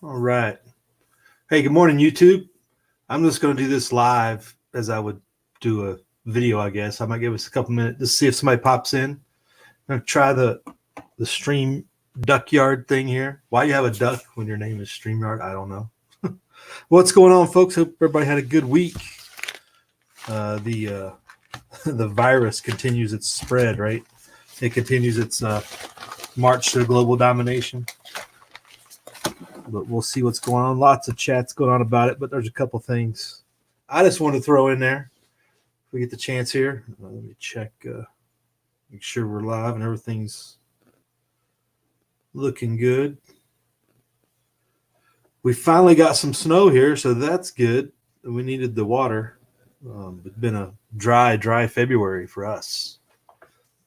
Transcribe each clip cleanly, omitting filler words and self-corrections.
All right. Hey, good morning, YouTube. I'm just going to do this live as I would do a video, I guess. I might give us a couple minutes to see if somebody pops in. I'm going to try the stream duckyard thing here. Why you have a duck when your name is StreamYard, I don't know. What's going on, folks? Hope everybody had a good week. The virus continues its spread, right? It continues its march to global domination. But we'll see what's going on. Lots of chats going on about it, but there's a couple things I just want to throw in there. If we get the chance here, let me check, make sure we're live and everything's looking good. We finally got some snow here, so that's good. We needed the water. It's been a dry February for us.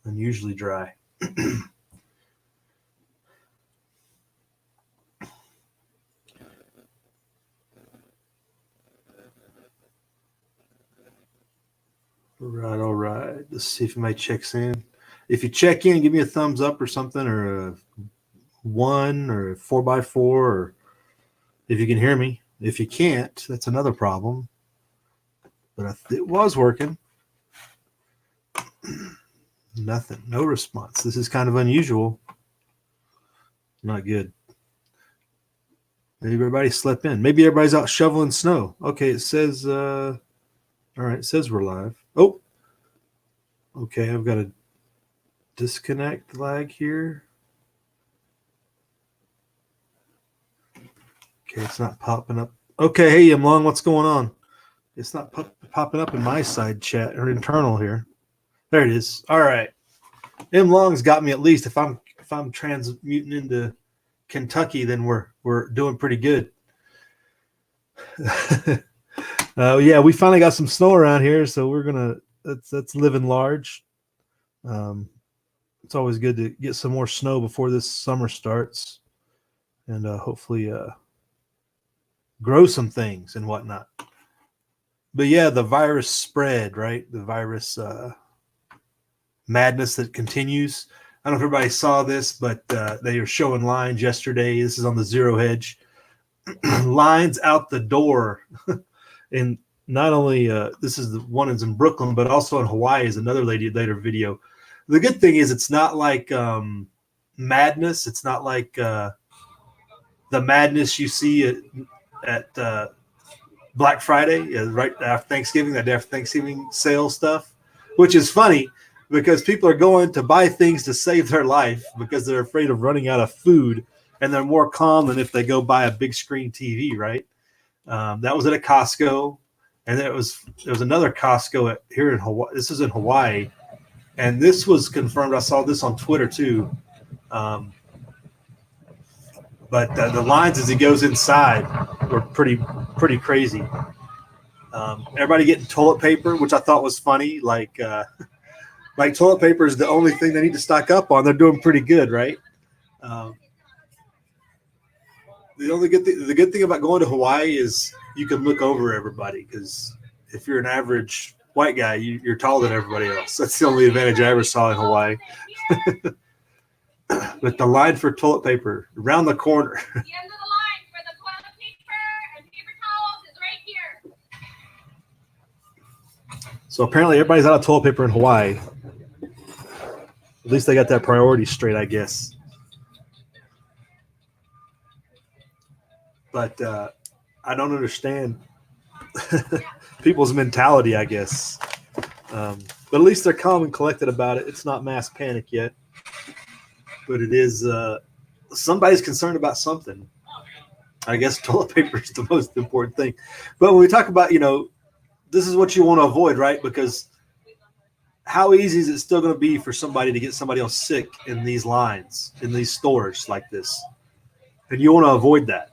Unusually dry. All right. Let's see if anybody checks in. If you check in, give me a thumbs up or something, or a 1 or a 4x4, or if you can hear me. If you can't, that's another problem. But it was working. Nothing. No response. This is kind of unusual. Not good. Maybe everybody slept in. Maybe everybody's out shoveling snow. Okay, it says, all right, it says we're live. Oh, okay, I've got a disconnect lag here. Okay, it's not popping up. Okay, hey, Long, what's going on? It's not popping up in my side chat or internal here. There it is. All right. M Long's got me at least. If I'm transmuting into Kentucky, then we're doing pretty good. Yeah, we finally got some snow around here, so we're gonna that's living large. It's always good to get some more snow before this summer starts, and hopefully grow some things and whatnot. But yeah, the virus spread, right? The virus madness that continues. I don't know if everybody saw this, but they were showing lines yesterday. This is on the Zero Hedge. Lines out the door. And not only this is the one is in Brooklyn, but also in Hawaii is another later video. The good thing is it's not like madness. It's not like the madness you see at Black Friday, right after Thanksgiving, that day after Thanksgiving sale stuff, which is funny because people are going to buy things to save their life because they're afraid of running out of food, and they're more calm than if they go buy a big screen TV, right? That was at a Costco, and there was another Costco here in Hawaii. This is in Hawaii, and this was confirmed. I saw this on Twitter too. But the lines as he goes inside were pretty crazy. Everybody getting toilet paper, which I thought was funny. Like toilet paper is the only thing they need to stock up on. They're doing pretty good, right? The good thing about going to Hawaii is you can look over everybody, because if you're an average white guy, you're taller than everybody else. That's the only advantage I ever saw in Hawaii. But the line for toilet paper around the corner. The end of the line for the toilet paper and paper towels is right here. So apparently everybody's out of toilet paper in Hawaii. At least they got that priority straight, I guess. But I don't understand people's mentality, I guess. But at least they're calm and collected about it. It's not mass panic yet. But it is somebody's concerned about something. I guess toilet paper is the most important thing. But when we talk about, this is what you want to avoid, right? Because how easy is it still going to be for somebody to get somebody else sick in these lines, in these stores like this? And you want to avoid that.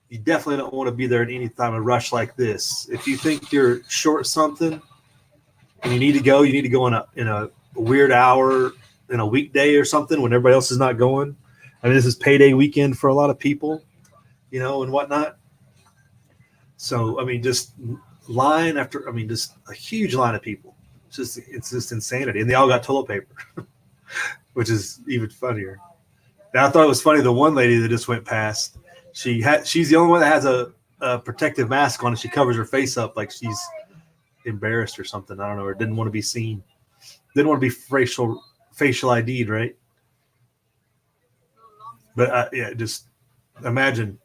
You definitely don't want to be there at any time of rush like this. If you think you're short something and you need to go in a weird hour, in a weekday or something when everybody else is not going. I mean, this is payday weekend for a lot of people, and whatnot. So, I mean, just line after, just a huge line of people. It's just insanity. And they all got toilet paper, which is even funnier. And I thought it was funny. The one lady that just went past, she's the only one that has a protective mask on, and she covers her face up like she's embarrassed or something. I don't know, or didn't want to be seen. Didn't want to be facial ID'd, right? But yeah, just imagine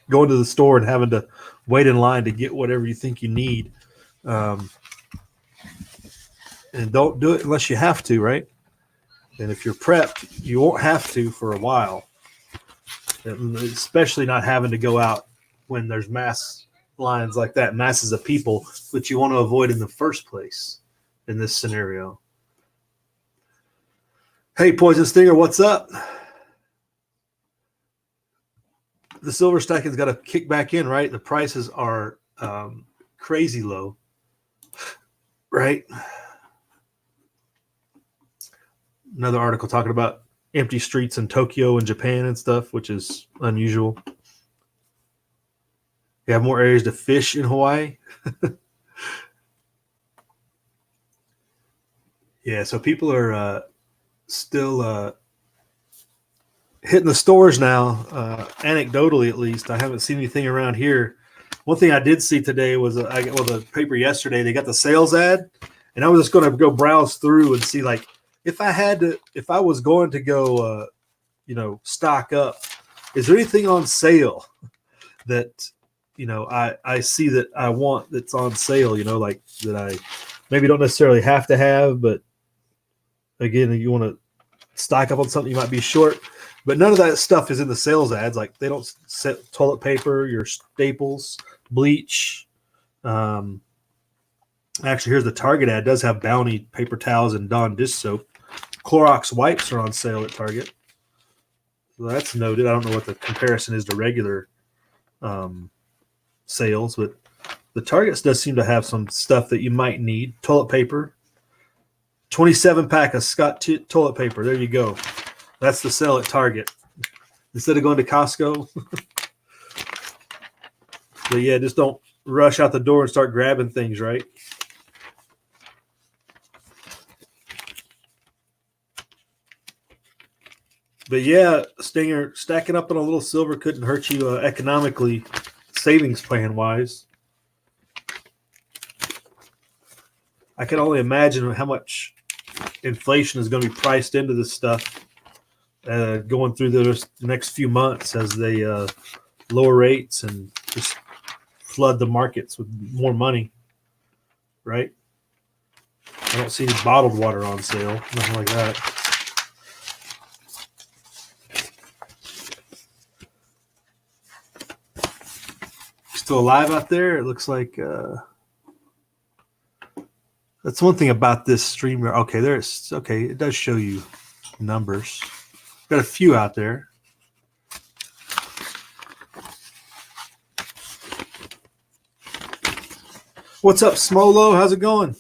going to the store and having to wait in line to get whatever you think you need. And don't do it unless you have to, right? And if you're prepped, you won't have to for a while, especially not having to go out when there's mass lines like that, masses of people, which you want to avoid in the first place in this scenario. Hey, Poison Stinger, what's up? The silver stacking's got to kick back in, right? The prices are crazy low, right? Another article talking about empty streets in Tokyo and Japan and stuff, which is unusual. You have more areas to fish in Hawaii. Yeah, so people are still hitting the stores now, anecdotally at least. I haven't seen anything around here. One thing I did see today was the paper yesterday. They got the sales ad, and I was just going to go browse through and see, like, if I was going to go, stock up, is there anything on sale that, I see that I want that's on sale, like that I maybe don't necessarily have to have, but again, if you want to stock up on something you might be short. But none of that stuff is in the sales ads. Like, they don't set toilet paper, your staples, bleach. Actually, here's the Target ad. It does have Bounty paper towels and Dawn dish soap. Clorox wipes are on sale at Target. So that's noted. I don't know what the comparison is to regular sales, but the Target does seem to have some stuff that you might need. Toilet paper. 27-pack of Scott toilet paper. There you go. That's the sale at Target. Instead of going to Costco. But yeah, just don't rush out the door and start grabbing things, right? But yeah, Stinger, stacking up on a little silver couldn't hurt you economically, savings plan wise. I can only imagine how much inflation is going to be priced into this stuff going through the next few months as they lower rates and just flood the markets with more money, right? I don't see any bottled water on sale, nothing like that. Still alive out there? It looks like that's one thing about this streamer. Okay, it does show you numbers. Got a few out there. What's up, Smolo? How's it going?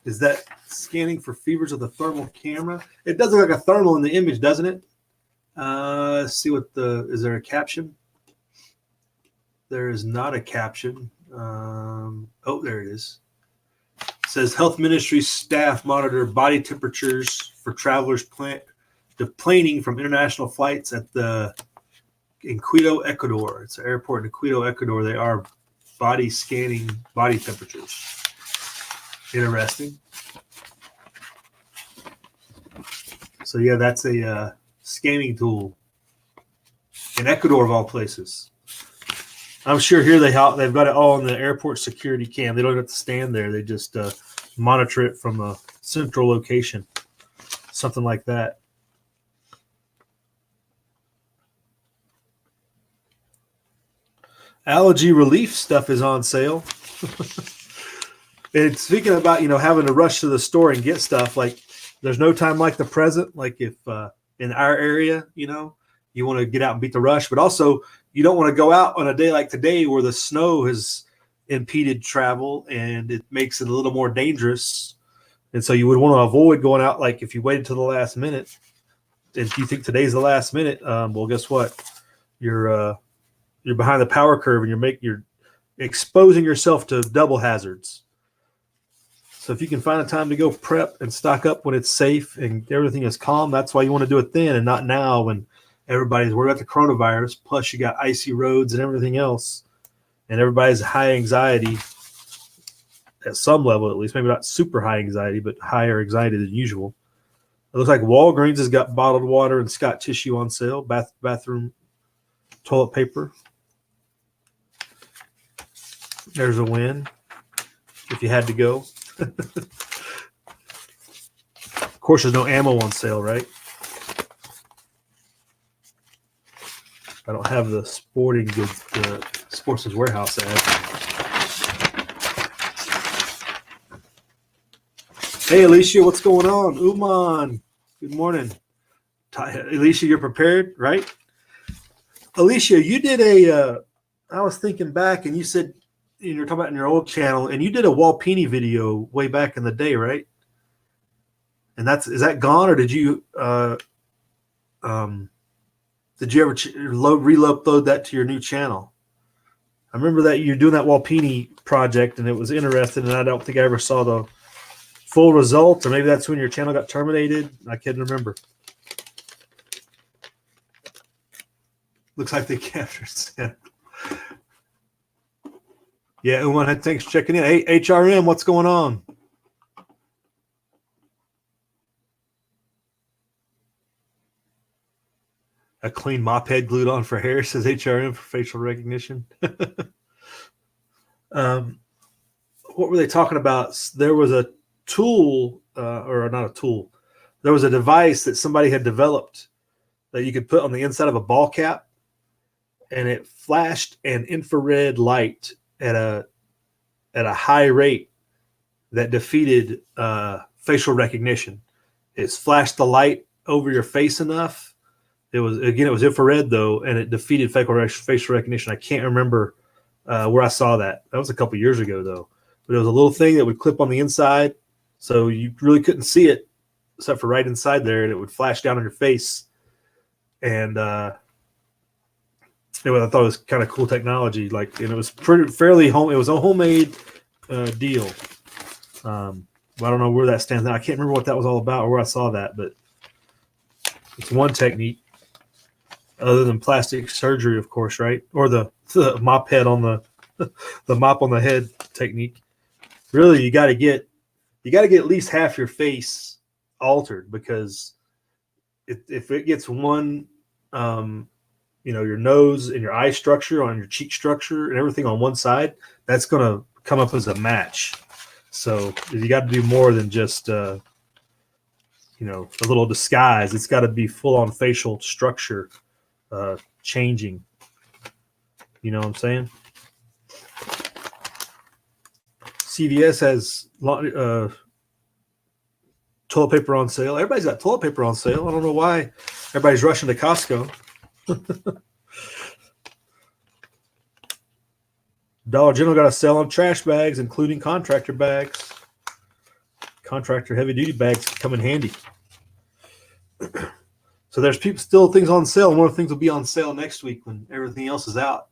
Is that scanning for fevers of the thermal camera? It does look like a thermal in the image, doesn't it? Let's see is there a caption? There is not a caption. Oh, there it is. It says Health Ministry staff monitor body temperatures for travelers deplaning from international flights in Quito, Ecuador. It's an airport in Quito, Ecuador. They are body scanning body temperatures. Interesting. So yeah, that's a scanning tool in Ecuador of all places. I'm sure here they've got it all on the airport security cam. They don't have to stand there. They just monitor it from a central location, something like that. Allergy relief stuff is on sale. And speaking about, having to rush to the store and get stuff, like there's no time like the present. Like if in our area, you want to get out and beat the rush, but also you don't want to go out on a day like today where the snow has impeded travel and it makes it a little more dangerous. And so you would want to avoid going out. Like if you waited till the last minute, if you think today's the last minute, well, guess what? You're behind the power curve and you're exposing yourself to double hazards. So if you can find a time to go prep and stock up when it's safe and everything is calm, that's why you want to do it then and not now when everybody's worried about the coronavirus. Plus, you got icy roads and everything else, and everybody's high anxiety at some level, at least. Maybe not super high anxiety, but higher anxiety than usual. It looks like Walgreens has got bottled water and Scott tissue on sale, bathroom toilet paper. There's a win if you had to go. Of course, there's no ammo on sale, right? I don't have the sporting goods, the Sportsman's Warehouse ad. Hey, Alicia, what's going on? Uman, good morning. Alicia, you're prepared, right? Alicia, you did I was thinking back, and you said, you're talking about in your old channel, and you did a Walpini video way back in the day, right? And is that gone, or did you ever re-upload that to your new channel? I remember that you're doing that Walpini project, and it was interesting, and I don't think I ever saw the full result, or maybe that's when your channel got terminated. I can't remember. Looks like they captured. Yeah, Uman, thanks for checking in. Hey, HRM, what's going on? A clean mop head glued on for hair, says HRM for facial recognition. What were they talking about? There was a tool, or not a tool. There was a device that somebody had developed that you could put on the inside of a ball cap, and it flashed an infrared light at a high rate that defeated facial recognition. It's flashed the light over your face enough. It was infrared though, and it defeated facial recognition. I can't remember where I saw that. That was a couple years ago though. But it was a little thing that would clip on the inside, so you really couldn't see it except for right inside there, and it would flash down on your face. And I thought it was kind of cool technology. And it was fairly home. It was a homemade deal. But I don't know where that stands now. I can't remember what that was all about or where I saw that, but it's one technique other than plastic surgery, of course, right? Or the mop head on the mop on the head technique. Really, you got to get at least half your face altered, because if it gets one, your nose and your eye structure on your cheek structure and everything on one side, that's going to come up as a match. So you got to do more than just, a little disguise. It's got to be full on facial structure changing. You know what I'm saying? CVS has toilet paper on sale. Everybody's got toilet paper on sale. I don't know why everybody's rushing to Costco. Dollar General got a sale on trash bags, including contractor bags. Contractor heavy-duty bags come in handy. So there's still things on sale. More things will be on sale next week when everything else is out.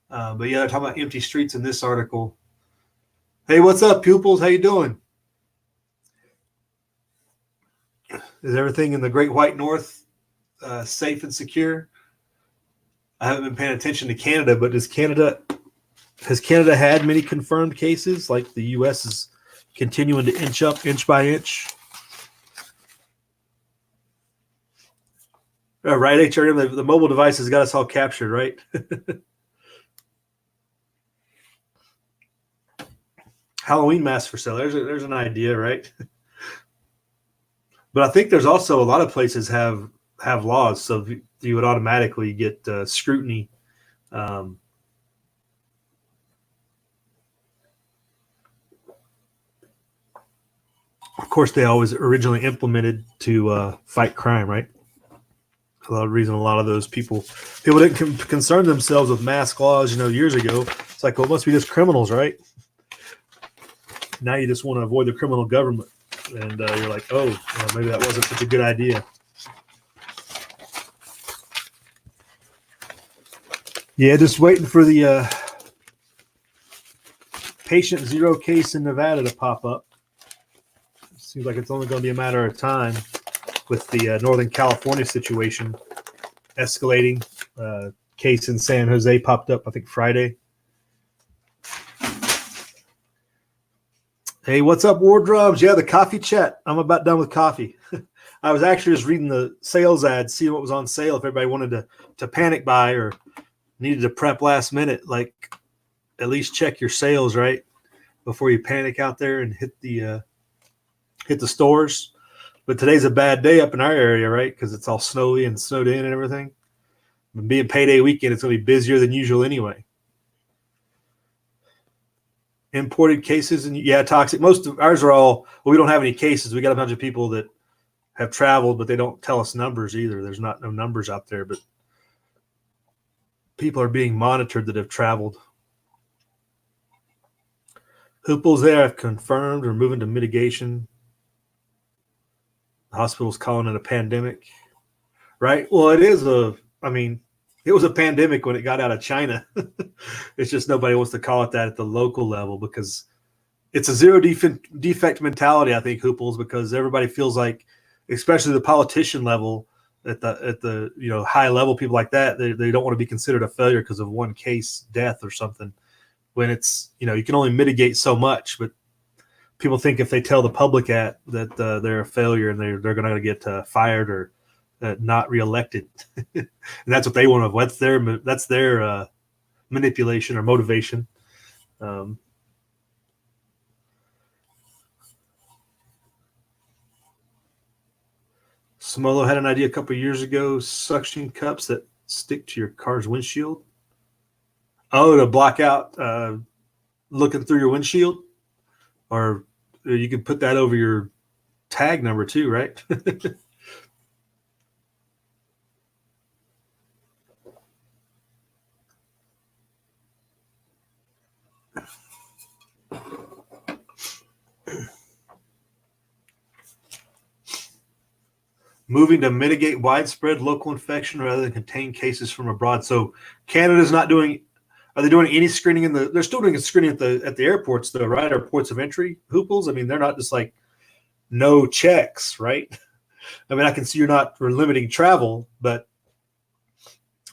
But yeah, they're talking about empty streets in this article. Hey, what's up, pupils? How you doing? Is everything in the Great White North safe and secure? I haven't been paying attention to Canada, but has Canada had many confirmed cases? Like the U.S. is continuing to inch up inch by inch. Right, HRM, the mobile device has got us all captured, right? Halloween masks for sale. There's an idea, right? But I think there's also a lot of places have laws, so you would automatically get scrutiny. Of course, they always originally implemented to fight crime, right? A lot of those people didn't concern themselves with mask laws, years ago. It's like, well, it must be just criminals, right? Now you just want to avoid the criminal government, and you're like, oh, maybe that wasn't such a good idea. Yeah, just waiting for the patient zero case in Nevada to pop up. Seems like it's only going to be a matter of time with the Northern California situation escalating. Case in San Jose popped up, I think, Friday. Hey, what's up, War Drums? Yeah, the coffee chat. I'm about done with coffee. I was actually just reading the sales ads, seeing what was on sale. If everybody wanted to panic buy or needed to prep last minute, like at least check your sales, right, before you panic out there and hit the stores. But today's a bad day up in our area, right, because it's all snowy and snowed in and everything. And being payday weekend, it's going to be busier than usual anyway. Imported cases and toxic. Most of ours are all. Well, we don't have any cases. We got a bunch of people that have traveled, but they don't tell us numbers either. There's no numbers out there, but people are being monitored that have traveled. Hooples there have confirmed or moving to mitigation. The hospital's calling it a pandemic, right? Well, it is it was a pandemic when it got out of China. It's just nobody wants to call it that at the local level because it's a zero defect mentality, I think, Hooples, because everybody feels like, especially the politician level, at the high level, people like that, they don't want to be considered a failure because of one case death or something. When it's, you can only mitigate so much, but people think if they tell the public that they're a failure and they're going to get fired or not reelected, and that's what they want to. That's their manipulation or motivation. Smolo had an idea a couple of years ago: suction cups that stick to your car's windshield. Oh, to block out looking through your windshield, or you could put that over your tag number too, right? Moving to mitigate widespread local infection rather than contain cases from abroad. So Canada's not doing. Are they doing any screening they're still doing a screening at the airports, though, right? Or ports of entry, Hooples? I mean, they're not just like no checks, right? I mean, I can see you're not limiting travel, but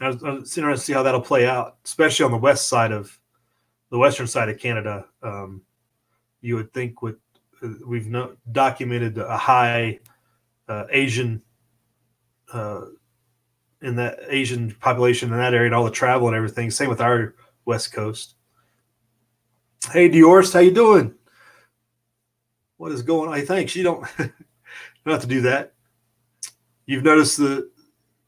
I'm interested to see how that'll play out, especially on the western side of Canada. You would think we've documented a high Asian in that Asian population in that area and all the travel and everything. Same with our West Coast. Hey, Diorst, how you doing? What is going on? Hey, thanks. You don't have to do that. You've noticed that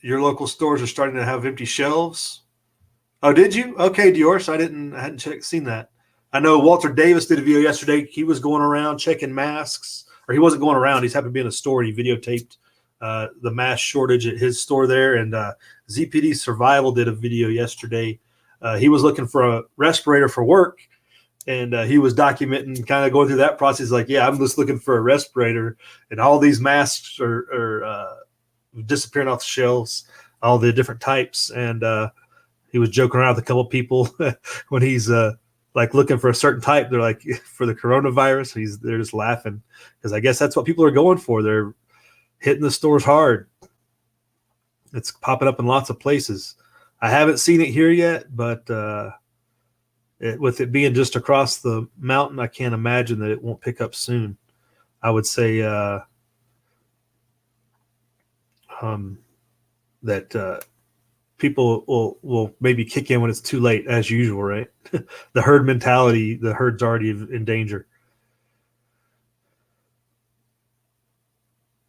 your local stores are starting to have empty shelves. Oh, did you? Okay, Diorst, I hadn't seen that. I know Walter Davis did a video yesterday. He was going around checking masks, or he wasn't going around. He's happened to be in a store and he videotaped the mask shortage at his store there. And ZPD Survival did a video yesterday. He was looking for a respirator for work, and he was documenting, kind of going through that process. Like, yeah, I'm just looking for a respirator, and all these masks are disappearing off the shelves, all the different types. And he was joking around with a couple of people when he's like looking for a certain type. They're like, for the coronavirus, they're just laughing because I guess that's what people are going for. They're hitting the stores hard. It's popping up in lots of places. I haven't seen it here yet, but with it being just across the mountain, I can't imagine that it won't pick up soon. I would say that people will maybe kick in when it's too late, as usual, right? The herd mentality, the herd's already in danger.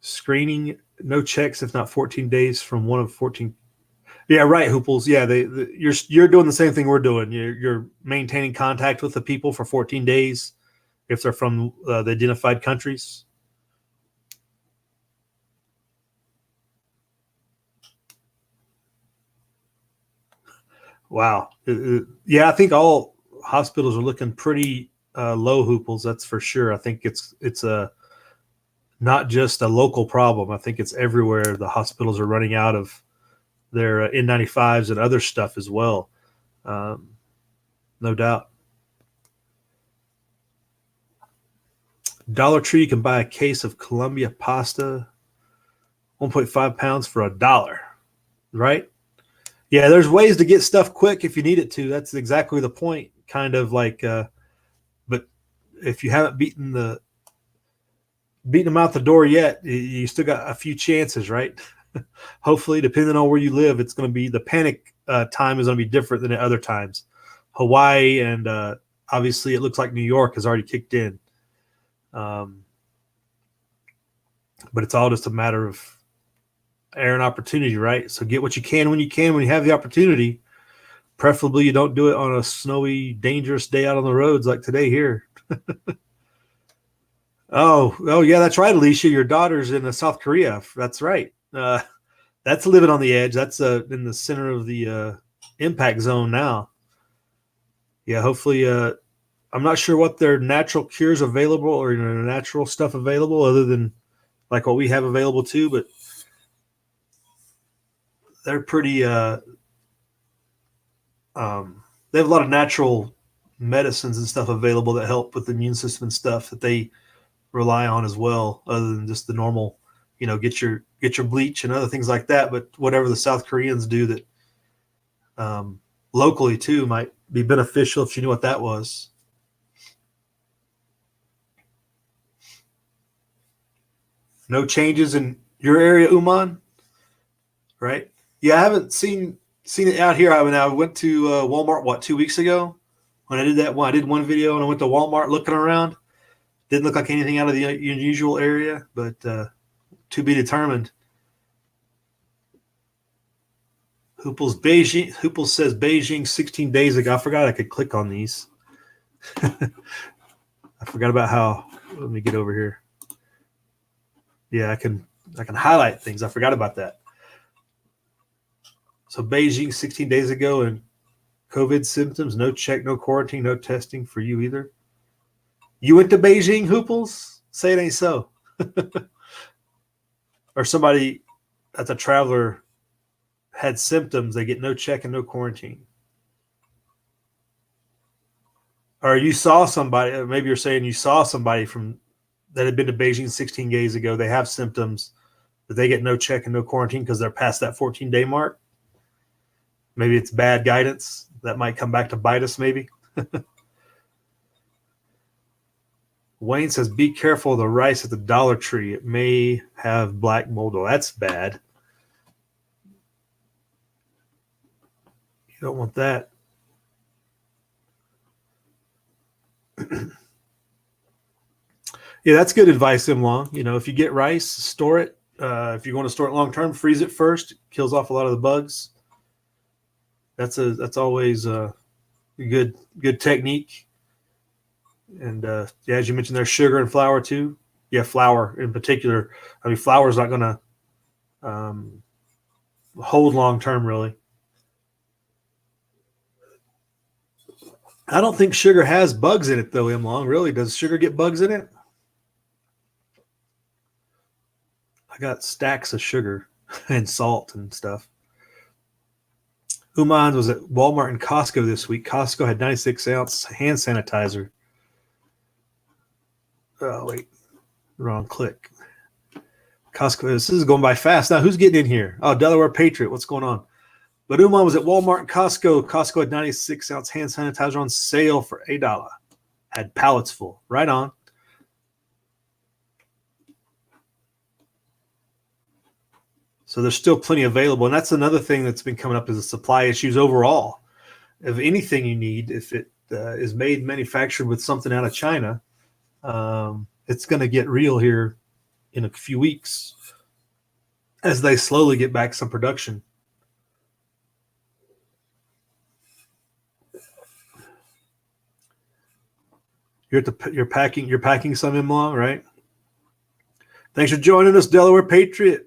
Screening, no checks if not 14 days from one of 14. Yeah, right, Hooples. Yeah, you're doing the same thing we're doing. You're maintaining contact with the people for 14 days if they're from the identified countries. Wow. Yeah, I think all hospitals are looking pretty low, Hooples. That's for sure. I think it's not just a local problem. I think it's everywhere. The hospitals are running out of their N95s and other stuff as well. No doubt. Dollar Tree, you can buy a case of Columbia pasta, 1.5 pounds for $1, right? Yeah, there's ways to get stuff quick if you need it to. That's exactly the point. Kind of like, but if you haven't beaten them out the door yet, you still got a few chances, right? Hopefully, depending on where you live, it's going to be the panic time is going to be different than at other times. Hawaii and obviously it looks like New York has already kicked in. But it's all just a matter of air and opportunity, right? So get what you can when you have the opportunity. Preferably you don't do it on a snowy, dangerous day out on the roads like today here. Oh yeah, that's right, Alicia. Your daughter's in South Korea. That's right. That's living on the edge. That's in the center of the impact zone now. Yeah, hopefully. I'm not sure what their natural cures available or natural stuff available other than like what we have available too, but they're pretty. They have a lot of natural medicines and stuff available that help with the immune system and stuff that they rely on as well, other than just the normal, get your bleach and other things like that. But whatever the South Koreans do that locally too might be beneficial if you knew what that was. No changes in your area, Uman, right? Yeah, I haven't seen it out here. I went to Walmart 2 weeks ago when I did that one. I did one video and I went to Walmart looking around. Didn't look like anything out of the unusual area, but to be determined. Hooples says Beijing 16 days ago. I forgot I could click on these. I forgot about how. Let me get over here. Yeah, I can highlight things. I forgot about that. So Beijing 16 days ago and COVID symptoms, no check, no quarantine, no testing for you either. You went to Beijing, Hooples? Say it ain't so. Or somebody that's a traveler had symptoms, they get no check and no quarantine. Or you saw somebody, maybe you're saying you saw somebody that had been to Beijing 16 days ago, they have symptoms, but they get no check and no quarantine because they're past that 14-day mark. Maybe it's bad guidance. That might come back to bite us, maybe. Wayne says, be careful of the rice at the Dollar Tree. It may have black mold. Oh, that's bad. You don't want that. Yeah, that's good advice, Imlong. If you get rice, store it. If you're going to store it long term, freeze it first. It kills off a lot of the bugs. That's always a good technique. And yeah, as you mentioned, there's sugar and flour too. Yeah, flour in particular. I mean, flour is not going to hold long term, really. I don't think sugar has bugs in it, though, Imlong. Really, does sugar get bugs in it? I got stacks of sugar and salt and stuff. Uman was at Walmart and Costco this week. Costco had 96-ounce hand sanitizer. Oh, wait. Wrong click. Costco. This is going by fast. Now, who's getting in here? Oh, Delaware Patriot. What's going on? But Uman was at Walmart and Costco. Costco had 96-ounce hand sanitizer on sale for $1. Had pallets full. Right on. So there's still plenty available. And that's another thing that's been coming up is the supply issues overall. Of anything you need, if it is manufactured with something out of China, it's going to get real here in a few weeks as they slowly get back some production. You're packing some in long, right? Thanks for joining us, Delaware Patriot.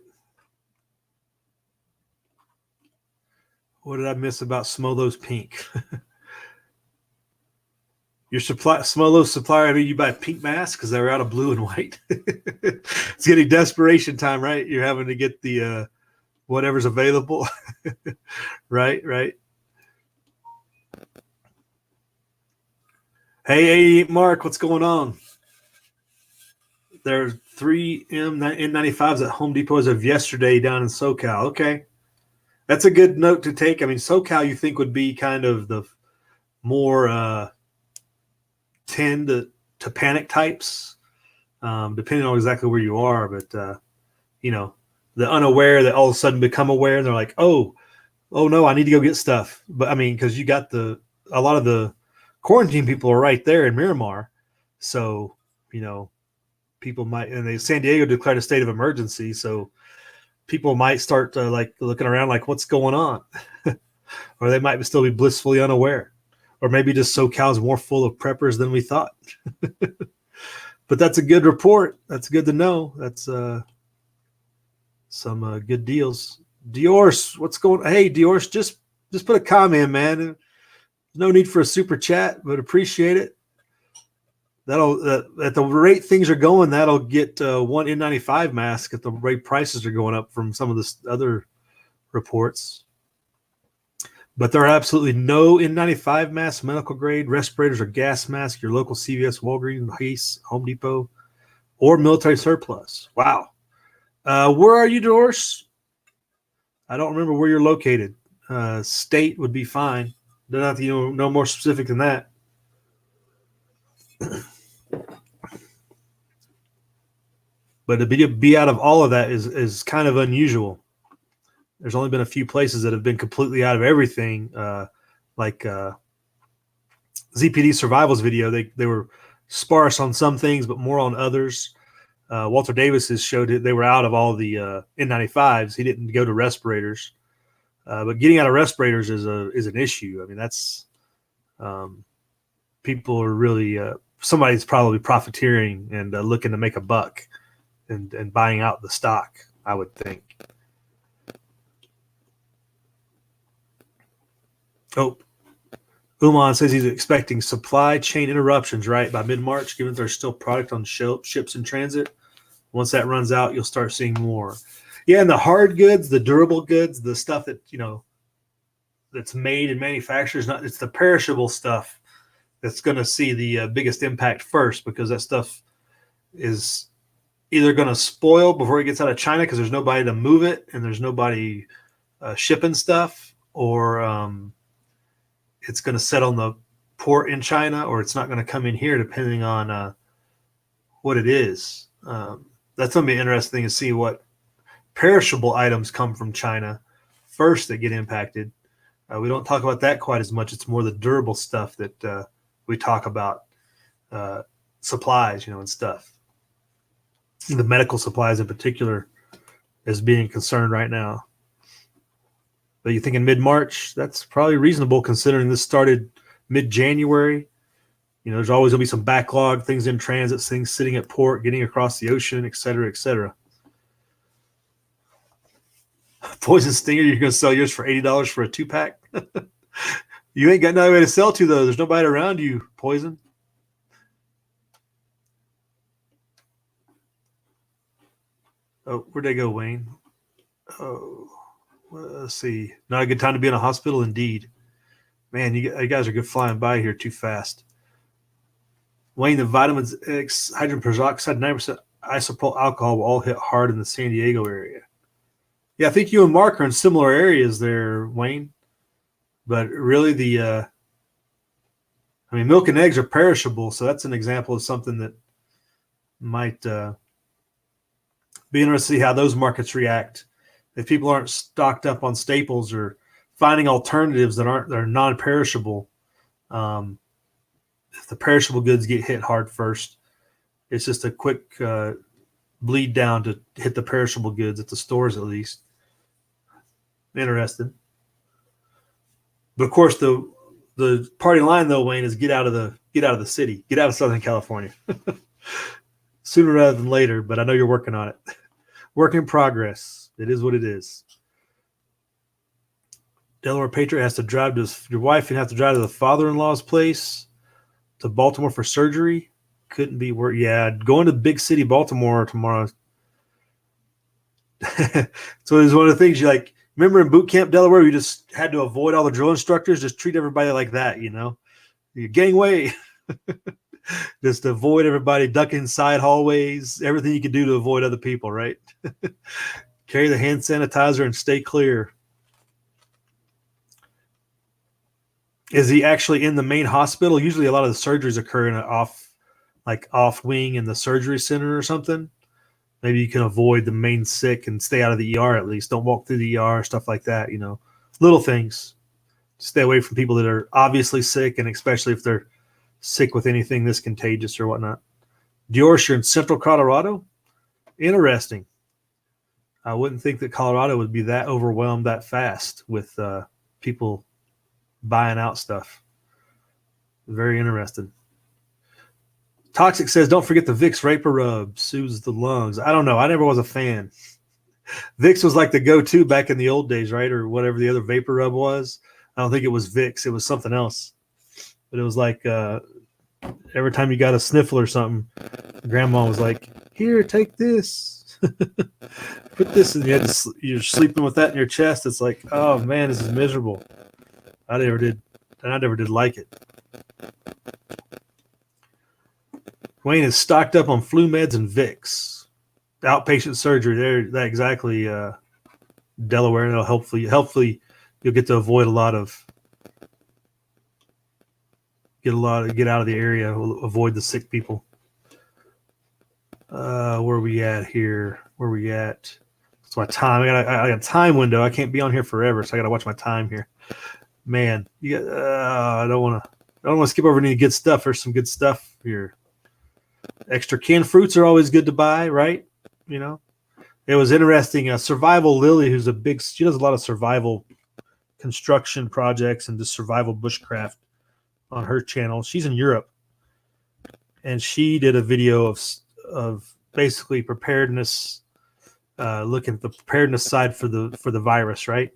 What did I miss about Smolo's pink? Your Smolo's supplier, I mean, you buy pink masks because they're out of blue and white. It's getting desperation time, right? You're having to get the whatever's available. Right. Hey, Mark, what's going on? There are 3M N95s at Home Depot as of yesterday down in SoCal. Okay. That's a good note to take. I mean, SoCal you think would be kind of the more tend to panic types, depending on exactly where you are. But, the unaware that all of a sudden become aware and they're like, oh no, I need to go get stuff. But I mean, because you got a lot of the quarantine people are right there in Miramar. So, people might, and San Diego declared a state of emergency. So people might start like looking around like what's going on, or they might still be blissfully unaware, or maybe just SoCal's more full of preppers than we thought. But that's a good report. That's good to know. That's some good deals. Diorce, what's going? Hey, Diorce, just put a comment, man. No need for a super chat, but appreciate it. That'll at the rate things are going, that'll get one N95 mask at the rate prices are going up from some of the other reports. But there are absolutely no N95 masks, medical grade respirators, or gas masks. Your local CVS, Walgreens, Hayes, Home Depot, or military surplus. Wow. Where are you, Doris? I don't remember where you're located. State would be fine. Don't have to no more specific than that. But to be out of all of that is kind of unusual. There's only been a few places that have been completely out of everything, like ZPD Survival's video. They were sparse on some things, but more on others. Walter Davis's showed it. They were out of all the N95s. He didn't go to respirators, but getting out of respirators is an issue. I mean, that's people are really somebody's probably profiteering and looking to make a buck and buying out the stock, I would think. Oh, Uman says he's expecting supply chain interruptions, right, by mid-March, given there's still product on ships in transit. Once that runs out, you'll start seeing more. Yeah, and the hard goods, the durable goods, the stuff that, that's made and manufactured, it's the perishable stuff that's going to see the biggest impact first, because that stuff is either going to spoil before it gets out of China because there's nobody to move it and there's nobody shipping stuff, or it's going to set on the port in China, or it's not going to come in here, depending on what it is. That's going to be interesting to see what perishable items come from China first that get impacted. We don't talk about that quite as much. It's more the durable stuff that we talk about, supplies, and stuff. The medical supplies in particular is being concerned right now. But you think in mid-March, that's probably reasonable considering this started mid-January. There's always going to be some backlog, things in transit, things sitting at port, getting across the ocean, et cetera, et cetera. Poison Stinger, you're going to sell yours for $80 for a 2-pack? You ain't got nobody to sell to, though. There's nobody around you, Poison. Oh, where'd they go, Wayne? Oh, well, let's see. Not a good time to be in a hospital, indeed. Man, you guys are good flying by here too fast. Wayne, the vitamins X, hydrogen peroxide, 9% isopropyl alcohol will all hit hard in the San Diego area. Yeah, I think you and Mark are in similar areas there, Wayne. But really milk and eggs are perishable, so that's an example of something that might be interesting to see how those markets react. If people aren't stocked up on staples or finding alternatives that are non-perishable, if the perishable goods get hit hard first, it's just a quick bleed down to hit the perishable goods at the stores, at least. Interesting. But of course, the party line though, Wayne, is get out of the city, get out of Southern California, sooner rather than later. But I know you're working on it. Work in progress. It is what it is. Delaware Patriot has to drive to your wife and have to drive to the father-in-law's place to Baltimore for surgery. Couldn't be worse. Yeah, going to big city Baltimore tomorrow. So it's one of the things you like. Remember in boot camp Delaware, you just had to avoid all the drill instructors. Just treat everybody like that, You gangway. Just avoid everybody, duck inside hallways, everything you can do to avoid other people, right? Carry the hand sanitizer and stay clear. Is he actually in the main hospital? Usually a lot of the surgeries occur in an off wing in the surgery center or something. Maybe you can avoid the main sick and stay out of the ER at least. Don't walk through the ER, stuff like that, little things. Stay away from people that are obviously sick, and especially if they're sick with anything this contagious or whatnot. Diorce, you're in Central Colorado? Interesting. I wouldn't think that Colorado would be that overwhelmed that fast with people buying out stuff. Very interested. Toxic says, don't forget the Vicks Vapor Rub. Soothes the lungs. I don't know. I never was a fan. Vicks was like the go-to back in the old days, right? Or whatever the other Vapor Rub was. I don't think it was Vicks. It was something else. But it was like every time you got a sniffle or something, Grandma was like, here, take this. Put this in. You're sleeping with that in your chest. It's like, oh, man, this is miserable. I never did like it. Wayne is stocked up on flu meds and Vicks. Outpatient surgery. There, that exactly. Delaware. It'll hopefully you'll get to avoid get out of the area. We'll avoid the sick people. Where are we at here? Where are we at? It's my time. I got a time window. I can't be on here forever, so I got to watch my time here. Man, I don't want to skip over any good stuff. There's some good stuff here. Extra canned fruits are always good to buy, right? It was interesting. Survival Lily, she does a lot of survival construction projects and just survival bushcraft on her channel. She's in Europe, and she did a video of basically preparedness, looking at the preparedness side for the virus, right?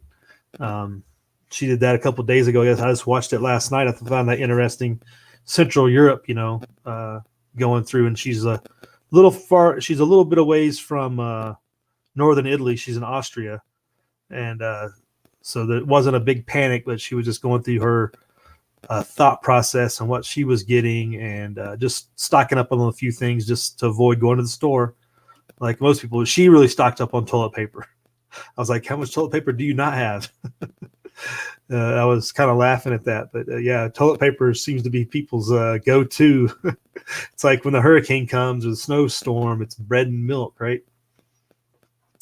She did that a couple of days ago. Yes, I just watched it last night. I found that interesting. Central Europe, going through, and she's a little far. She's a little bit away from northern Italy. She's in Austria, and so there wasn't a big panic, but she was just going through her thought process and what she was getting, and just stocking up on a few things just to avoid going to the store. Like most people, she really stocked up on toilet paper. I was like, how much toilet paper do you not have? I was kind of laughing at that, but yeah, toilet paper seems to be people's go-to. It's like when the hurricane comes or the snowstorm, it's bread and milk, right?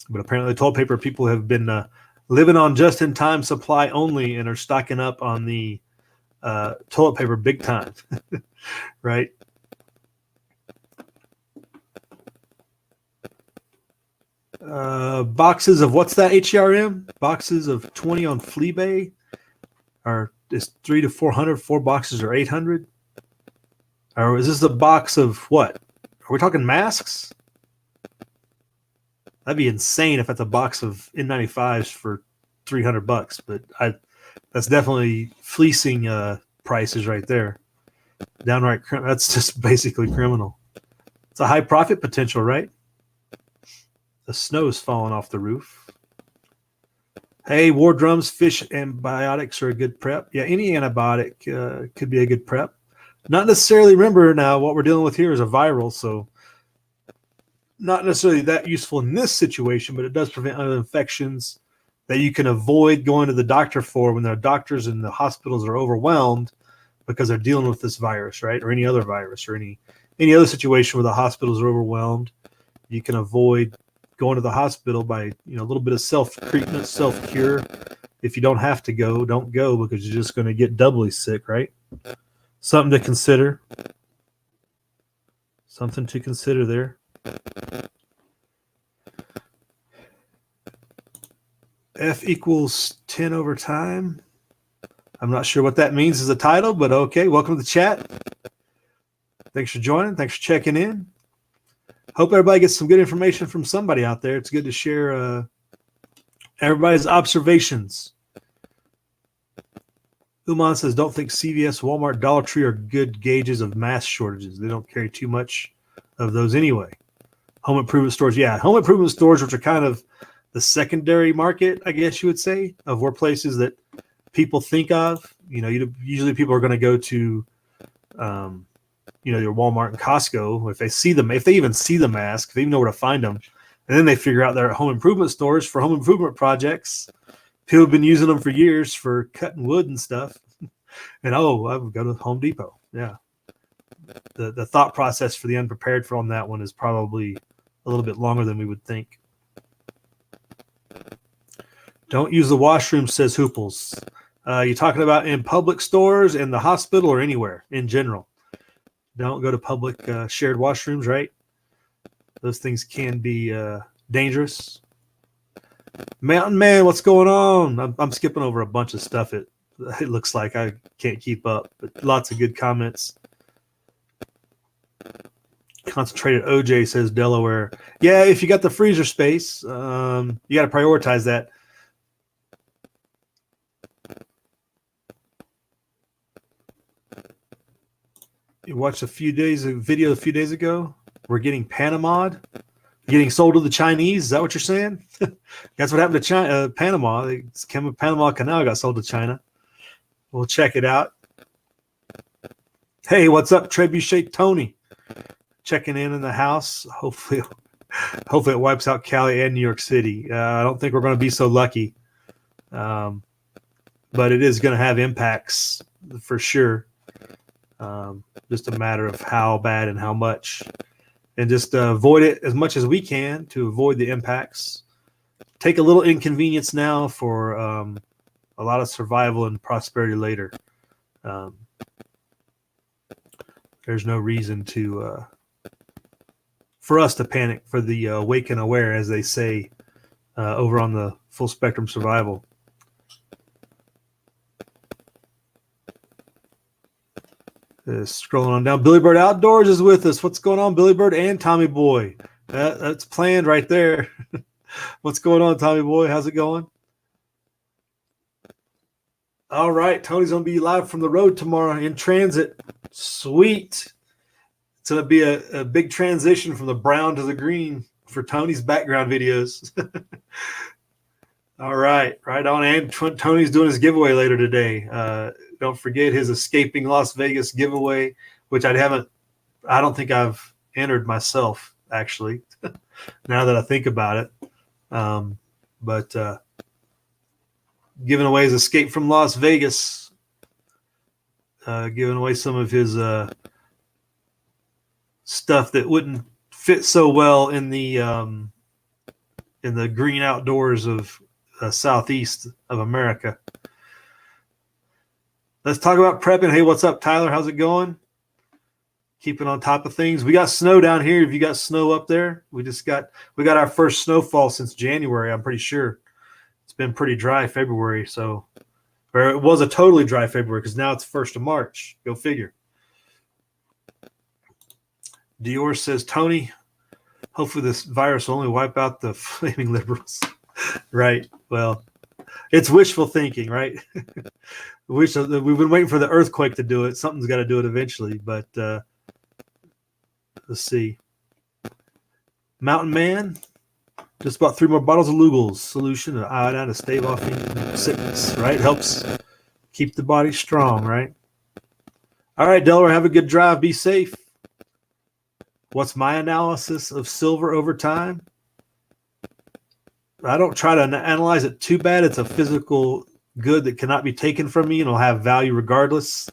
But apparently toilet paper people have been living on just-in-time supply only and are stocking up on the toilet paper big time, right? Boxes of what's that, HRM? Boxes of 20 on Fleabay is 300 to 400. 4 boxes are 800. Or is this a box of what? Are we talking masks? That'd be insane if that's a box of N95s for $300. But that's definitely fleecing prices right there. Downright, that's just basically criminal. It's a high profit potential, right? The snow's falling off the roof. Hey, war drums, fish antibiotics are a good prep. Yeah, any antibiotic could be a good prep. Not necessarily, remember now, what we're dealing with here is a viral, so not necessarily that useful in this situation, but it does prevent other infections that you can avoid going to the doctor for when the doctors and the hospitals are overwhelmed because they're dealing with this virus, right? Or any other virus or any other situation where the hospitals are overwhelmed. You can avoid going to the hospital by a little bit of self-treatment, self-cure. If you don't have to go, don't go, because you're just going to get doubly sick, right? Something to consider. Something to consider there. F equals 10 over time. I'm not sure what that means as a title, but okay. Welcome to the chat. Thanks for joining. Thanks for checking in. Hope everybody gets some good information from somebody out there. It's good to share everybody's observations. Uman says, don't think CVS, Walmart, Dollar Tree are good gauges of mass shortages. They don't carry too much of those anyway. Home improvement stores. Yeah, home improvement stores, which are kind of the secondary market, I guess you would say, of where places that people think of. Usually people are going to go to your Walmart and Costco, if they see them, if they even see the mask, if they even know where to find them, and then they figure out they're at home improvement stores for home improvement projects. People have been using them for years for cutting wood and stuff. And I would go to Home Depot. Yeah. The thought process for the unprepared for on that one is probably a little bit longer than we would think. Don't use the washroom, says Hooples. You're talking about in public stores, in the hospital, or anywhere in general. Don't go to public shared washrooms, right? Those things can be dangerous. Mountain Man, what's going on? I'm skipping over a bunch of stuff. It looks like I can't keep up, but lots of good comments. Concentrated OJ says Delaware. Yeah, if you got the freezer space, you got to prioritize that. You watched a video a few days ago. We're getting Panama'd, getting sold to the Chinese. Is that what you're saying? That's what happened to China, Panama. The Panama Canal got sold to China. We'll check it out. Hey, what's up, Trebuchet Tony? Checking in the house. Hopefully it wipes out Cali and New York City. I don't think we're going to be so lucky, but it is going to have impacts for sure. Just a matter of how bad and how much, and just avoid it as much as we can to avoid the impacts. Take a little inconvenience now for a lot of survival and prosperity later. There's no reason for us to panic for the awake and aware, as they say over on the Full Spectrum Survival. Scrolling on down. Billy Bird Outdoors is with us. What's going on, Billy Bird and Tommy Boy? That's planned right there. What's going on, Tommy Boy? How's it going? All right. Tony's going to be live from the road tomorrow in transit. Sweet. It's going to be a big transition from the brown to the green for Tony's background videos. All right. Right on. And Tony's doing his giveaway later today. Don't forget his Escaping Las Vegas giveaway, which I don't think I've entered myself, actually, now that I think about it. But giving away his Escape from Las Vegas, giving away some of his stuff that wouldn't fit so well in the green outdoors of southeast of America. Let's talk about prepping. Hey, what's up, Tyler? How's it going? Keeping on top of things. We got snow down here. Have you got snow up there? We got our first snowfall since January, I'm pretty sure. It's been pretty dry February, or it was a totally dry February because now it's 1st of March. Go figure. Dior says, Tony, hopefully this virus will only wipe out the flaming liberals. Right. Well, it's wishful thinking, right? We've been waiting for the earthquake to do it. Something's got to do it eventually, but let's see. Mountain Man, just bought 3 more bottles of Lugol's solution of iodine to stave off sickness, right? Helps keep the body strong, right? All right, Delaware, have a good drive. Be safe. What's my analysis of silver over time? I don't try to analyze it too bad. It's a physical good that cannot be taken from me and will have value regardless.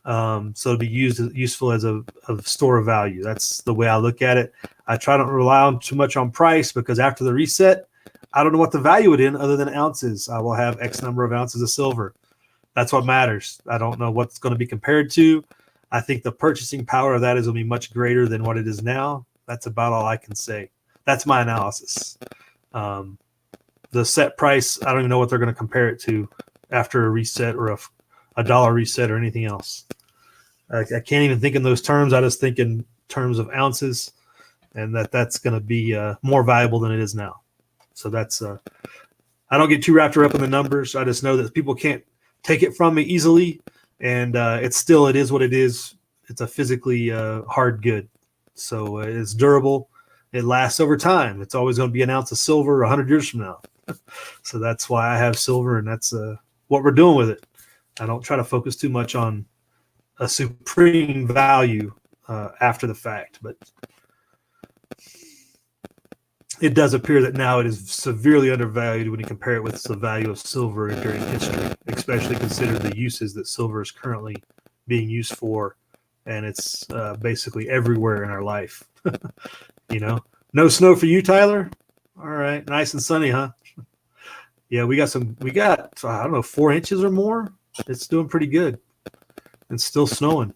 So it'll be useful as a store of value. That's the way I look at it. I try not to rely on too much on price because after the reset, I don't know what the value it in other than ounces. I will have X number of ounces of silver. That's what matters. I don't know what's going to be compared to. I think the purchasing power of that is going to be much greater than what it is now. That's about all I can say. That's my analysis. The set price, I don't even know what they're going to compare it to after a reset or a dollar reset or anything else. I can't even think in those terms. I just think in terms of ounces, and that's going to be more valuable than it is now. So that's I don't get too wrapped up in the numbers. I just know that people can't take it from me easily, and it is what it is. It's a physically hard good, so it's durable. It lasts over time. It's always going to be an ounce of silver 100 years from now. So that's why I have silver, and that's what we're doing with it. I don't try to focus too much on a supreme value after the fact, but it does appear that now it is severely undervalued when you compare it with the value of silver during history, especially considering the uses that silver is currently being used for, and it's basically everywhere in our life. No snow for you, Tyler? All right, nice and sunny, huh? Yeah, we got I don't know, 4 inches or more. It's doing pretty good. It's still snowing.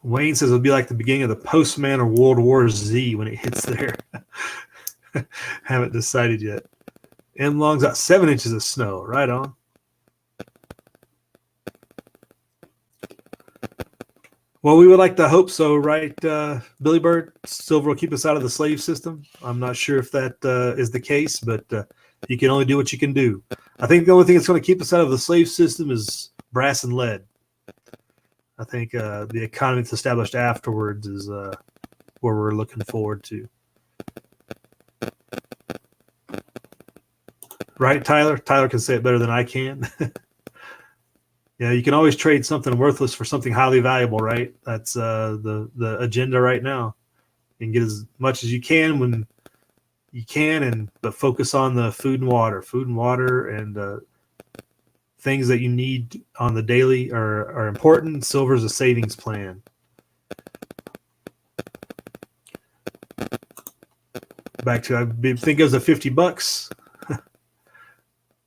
Wayne says it'll be like the beginning of the Postman or World War Z when it hits there. Haven't decided yet. M Long's got 7 inches of snow. Right on. Well, we would like to hope so, right, Billy Bird? Silver will keep us out of the slave system. I'm not sure if that is the case, but you can only do what you can do. I think the only thing that's going to keep us out of the slave system is brass and lead. I think the economy that's established afterwards is where we're looking forward to. Right, Tyler? Tyler can say it better than I can. Yeah, you can always trade something worthless for something highly valuable, right? That's the agenda right now. You can get as much as you can when you can, but focus on the food and water, and things that you need on the daily are important. Silver is a savings plan. Back to, I think it was $50.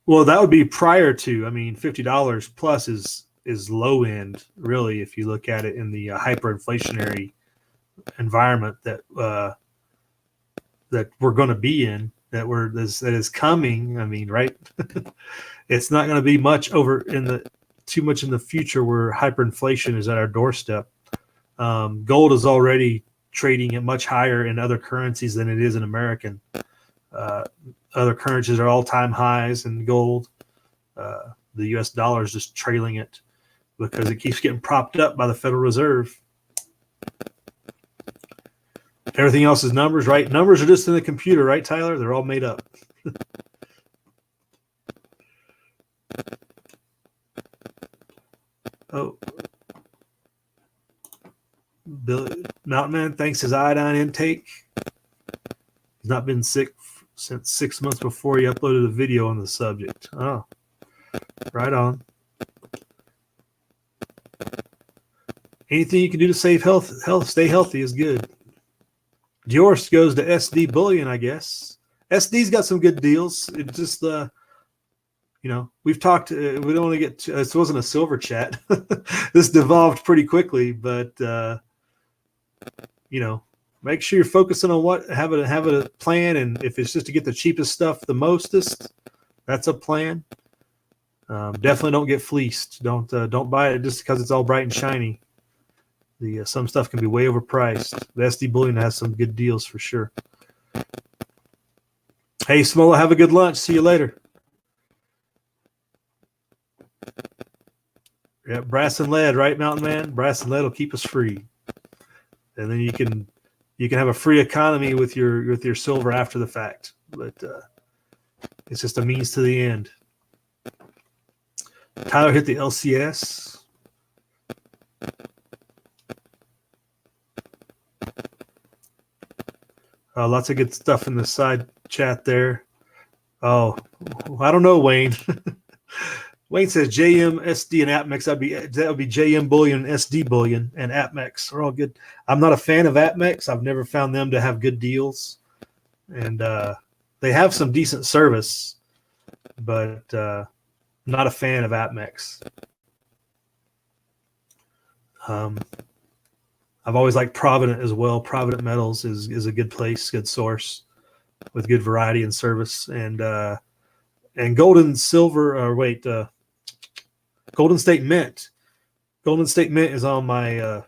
Well, that would be prior to. I mean, $50 plus is low end, really, if you look at it in the hyperinflationary environment that we're going to be in, that is coming. I mean, right? It's not going to be much too much in the future where hyperinflation is at our doorstep. Gold is already trading at much higher in other currencies than it is in American. Other currencies are all-time highs in gold. The U.S. dollar is just trailing it because it keeps getting propped up by the Federal Reserve. Everything else is numbers, right? Numbers are just in the computer, right, Tyler? They're all made up. Oh. Billy Mountain Man thanks his iodine intake. He's not been sick since 6 months before he uploaded a video on the subject. Oh, right on. Anything you can do to save health, stay healthy is good. Yours goes to SD Bullion, I guess. SD's got some good deals. It just, we've talked. We don't want to get. This wasn't a silver chat. This devolved pretty quickly, but make sure you're focusing on have a plan, and if it's just to get the cheapest stuff, the mostest, that's a plan. Definitely don't get fleeced. Don't buy it just because it's all bright and shiny. Some stuff can be way overpriced. The SD Bullion has some good deals for sure. Hey, Smola, have a good lunch. See you later. Yeah, brass and lead, right, Mountain Man? Brass and lead will keep us free, and then you can have a free economy with your silver after the fact. But it's just a means to the end. Tyler hit the LCS. Lots of good stuff in the side chat there. Oh, I don't know, Wayne. Wayne says JM, SD, and APMEX. That would be JM Bullion, SD Bullion, and APMEX are all good. I'm not a fan of APMEX. I've never found them to have good deals, and they have some decent service, but not a fan of APMEX. I've always liked Provident as well. Provident Metals is a good place, good source with good variety and service. And gold and silver, Golden State Mint. Golden State Mint is on my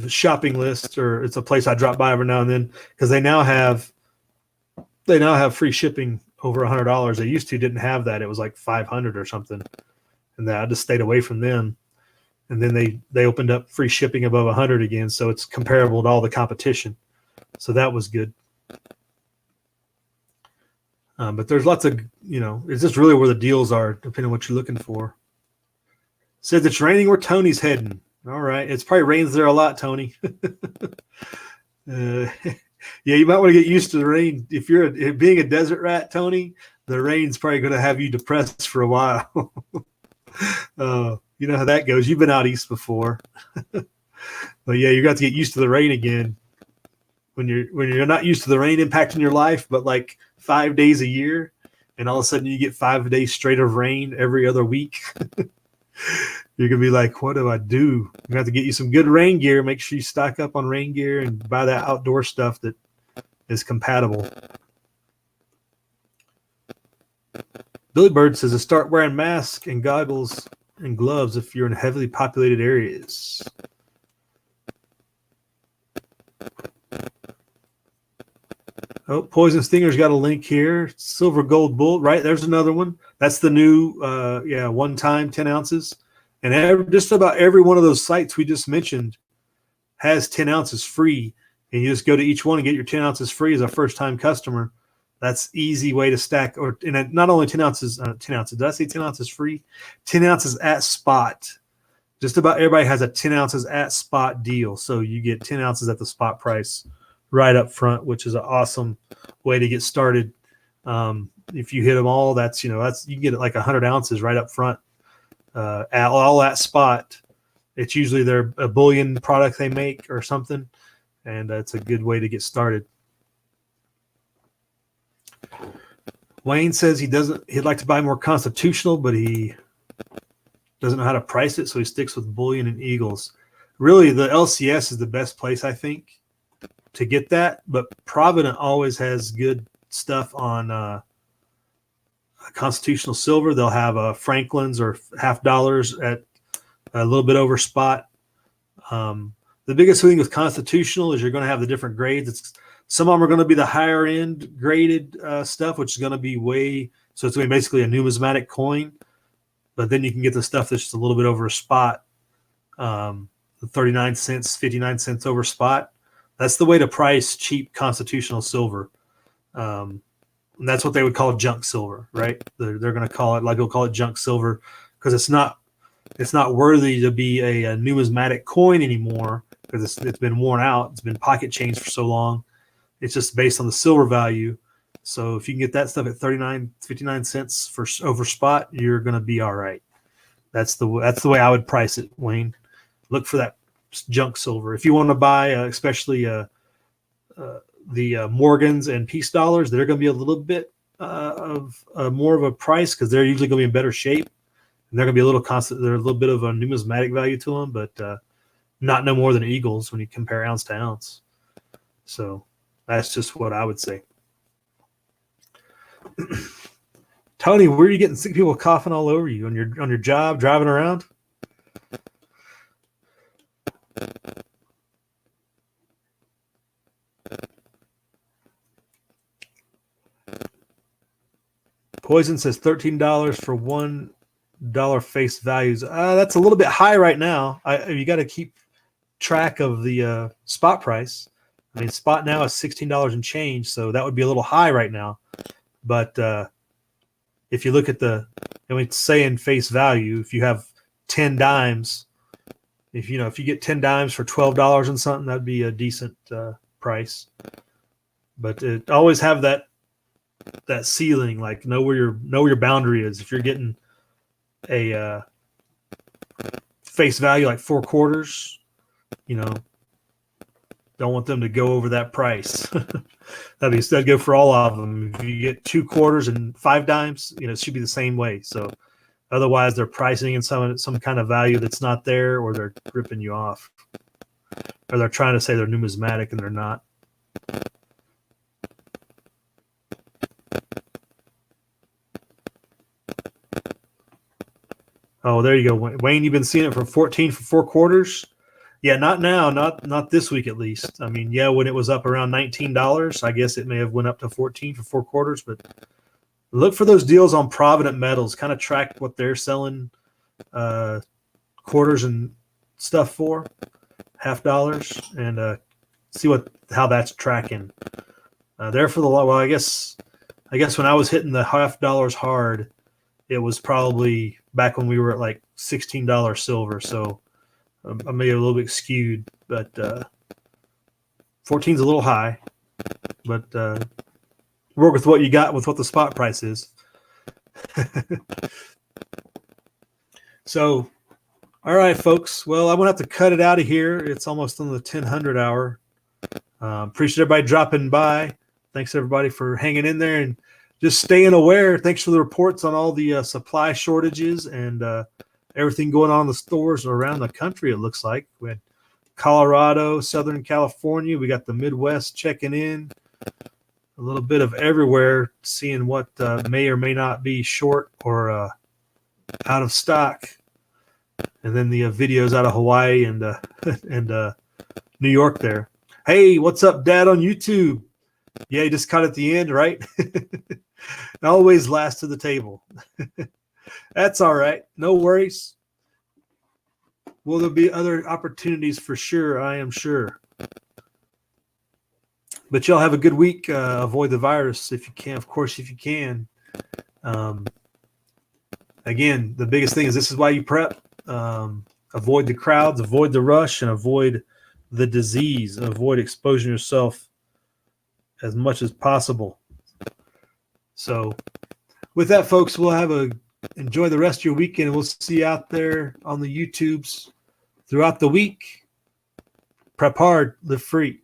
shopping list, or it's a place I drop by every now and then because they now have free shipping over $100. They used to didn't have that. It was like $500 or something, and I just stayed away from them. And then they opened up free shipping above 100 again, so it's comparable to all the competition. So that was good. But there's lots of, it's just really where the deals are, depending on what you're looking for. Says it's raining where Tony's heading. All right. It's probably rains there a lot, Tony. Yeah, you might want to get used to the rain. If you're being a desert rat, Tony, the rain's probably going to have you depressed for a while. You know how that goes. You've been out east before. But yeah, you're going to get used to the rain again. When you're not used to the rain impacting your life, but like 5 days a year, and all of a sudden you get 5 days straight of rain every other week. You're going to be like, what do I do? You're going to have to get you some good rain gear. Make sure you stock up on rain gear and buy that outdoor stuff that is compatible. Billy Bird says to start wearing masks and goggles and gloves if you're in heavily populated areas. Oh, Poison Stinger's got a link here. Silver Gold Bull, right? There's another one. That's the new, one-time 10 ounces. And just about every one of those sites we just mentioned has 10 ounces free. And you just go to each one and get your 10 ounces free as a first-time customer. That's easy way to stack. And not only 10 ounces. Did I say 10 ounces free? 10 ounces at spot. Just about everybody has a 10 ounces at spot deal. So you get 10 ounces at the spot price right up front, which is an awesome way to get started. If you hit them all, that's you can get it like 100 ounces right up front, all at spot. It's usually a bullion product they make or something, and it's a good way to get started. Wayne says he'd like to buy more Constitutional, but he doesn't know how to price it, so he sticks with bullion and Eagles. Really, the LCS is the best place, I think, to get that, but Provident always has good stuff on Constitutional Silver. They'll have Franklin's or $50 at a little bit over spot. The biggest thing with Constitutional is you're going to have the different grades. Some of them are going to be the higher end graded stuff, which is going to be so it's going to be basically a numismatic coin, but then you can get the stuff that's just a little bit over a spot, 39 cents, 59 cents over spot. That's the way to price cheap Constitutional silver. And that's what they would call junk silver, right? They're going to call it, like they'll call it junk silver, because it's not worthy to be a numismatic coin anymore, because it's been worn out. It's been pocket change for so long. It's just based on the silver value. So if you can get that stuff at 59 cents for over spot, you're going to be all right. That's the way I would price it, Wayne. Look for that junk silver. If you want to buy, especially the Morgans and Peace dollars, they're going to be a little bit of more of a price, because they're usually going to be in better shape, and they're going to be a little constant. They're a little bit of a numismatic value to them, but not no more than Eagles when you compare ounce to ounce. So that's just what I would say. Tony, where are you getting sick people coughing all over you on your job, driving around? Poison says $13 for $1 face values. That's a little bit high right now. You got to keep track of the spot price. I mean, spot now is $16 and change, so that would be a little high right now. But if you look at say in face value, if you have 10 dimes, if you get 10 dimes for $12 and something, that'd be a decent price. But always have that ceiling, like know where your boundary is. If you're getting a face value like 4 quarters, don't want them to go over that price. That'd go for all of them. If you get 2 quarters and 5 dimes, it should be the same way. So otherwise, they're pricing in some kind of value that's not there, or they're ripping you off, or they're trying to say they're numismatic and they're not. Oh, there you go, Wayne. You've been seeing it for 14 for 4 quarters. Yeah, not now, not this week at least. I mean, yeah, when it was up around $19, I guess it may have went up to 14 for 4 quarters. But look for those deals on Provident Metals. Kind of track what they're selling quarters and stuff for, $50, and see how that's tracking. There for the I guess I guess when I was hitting the $half hard, it was probably back when we were at like $16 silver. So I may have a little bit skewed, but 14 is a little high. But work with what you got with what the spot price is. So, all right, folks. Well, I'm going to have to cut it out of here. It's almost on the 1000 hour. Appreciate everybody dropping by. Thanks, everybody, for hanging in there and just staying aware. Thanks for the reports on all the supply shortages and everything going on in the stores around the country, it looks like. We had Colorado, Southern California. We got the Midwest checking in. A little bit of everywhere, seeing what may or may not be short or out of stock. And then the videos out of Hawaii and New York there. Hey, what's up, Dad, on YouTube? Yeah, you just caught at the end, right? Always last to the table. That's all right. No worries. Well, there'll be other opportunities for sure, I am sure. But y'all have a good week. Avoid the virus if you can. Of course, if you can. Again, the biggest thing is this is why you prep. Avoid the crowds, avoid the rush, and avoid the disease. Avoid exposing yourself as much as possible. So with that, folks, we'll enjoy the rest of your weekend, and we'll see you out there on the YouTubes throughout the week. Prep hard, live free.